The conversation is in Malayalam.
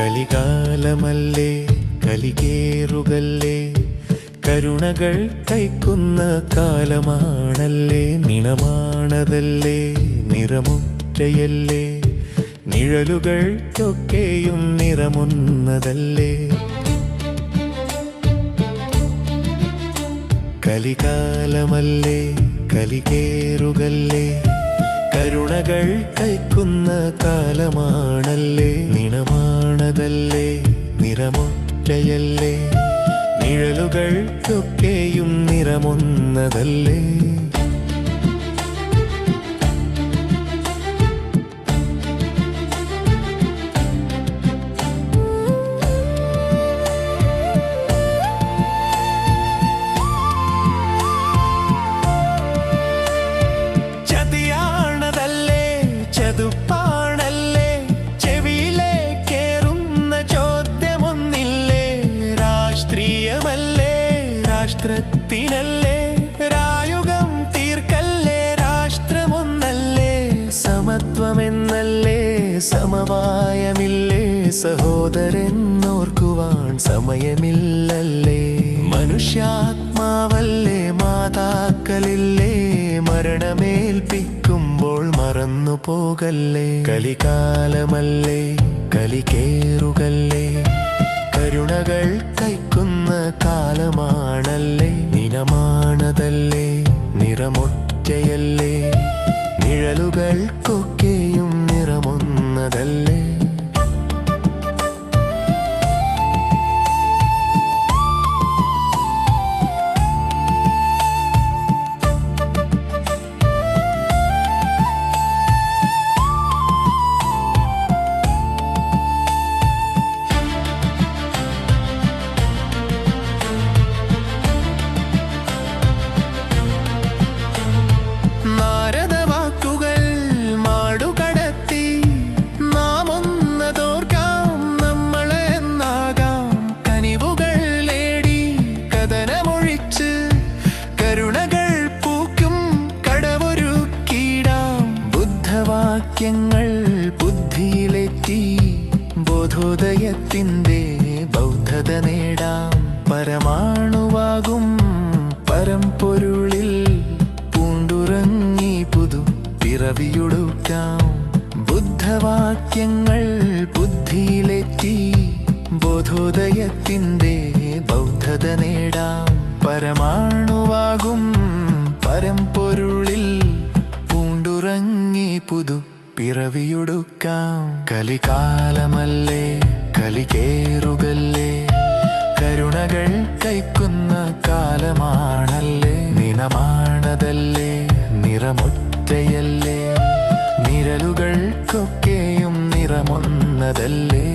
കലികാലമല്ലേ കലികേറുകല്ലേ കരുണകൾ കൈക്കുന്ന കാലമാണല്ലേ നിണമാണതല്ലേ നിറമുറ്റയല്ലേ നിഴലുകൾക്കൊക്കെയും നിറമുന്നതല്ലേ കലികാലമല്ലേ കലികേറുകല്ലേ കരുണകൾ കൈക്കുന്ന കാലമാണല്ലേ നിണമാണതല്ലേ നിറമൊറ്റയല്ലേ നിഴലുകൾക്കൊക്കെയും നിറമൊന്നതല്ലേ ചതുപ്പാണല്ലേ ചെവിയിലെ കേറുന്ന ചോദ്യമൊന്നില്ലേ രാഷ്ട്രീയമല്ലേ രാഷ്ട്രത്തിനല്ലേ രായുഗം തീർക്കല്ലേ രാഷ്ട്രമൊന്നല്ലേ സമത്വമെന്നല്ലേ സമവായമില്ലേ സഹോദരനോർക്കുവാൻ സമയമില്ലല്ലേ മനുഷ്യാത്മാവല്ലേ മാതാക്കളില്ലേ മരണമേൽപ്പിക്കുമ്പോൾ മറന്നു പോകല്ലേ കലികാലമല്ലേ കലികേറുകല്ലേ കരുണകൾ കൈക്കുന്ന കാലമാണല്ലേ നിണമാണതല്ലേ നിറമൊറ്റയല്ലേ നിഴലുകൾക്കൊക്കെയും നിറമൊന്നതല്ലേ വാക്യങ്ങൾ ബുദ്ധിയിലെത്തി ബോധോദയത്തിൻ്റെ ബൗദ്ധത നേടാം പരമാണുവാകും പരമ്പൊരുളിൽ പൂണ്ടുറങ്ങി പുതു പിറവിയൊടുക്കാം ബുദ്ധവാക്യങ്ങൾ ബുദ്ധിയിലെത്തി ബോധോദയത്തിൻ്റെ ബൗദ്ധത നേടാം പരമാണുവാകും പരമ്പൊരുളിൽ പൂണ്ടുറങ്ങി പുതു പിറവിയൊടുക്കാം കലികാലമല്ലേ കലികേറുകല്ലേ കരുണകൾ കൈക്കുന്ന കാലമാണല്ലേ നിണമാണതല്ലേ നിറമൊറ്റയല്ലേ നിഴലുകൾക്കൊക്കെയും നിറമൊന്നതല്ലേ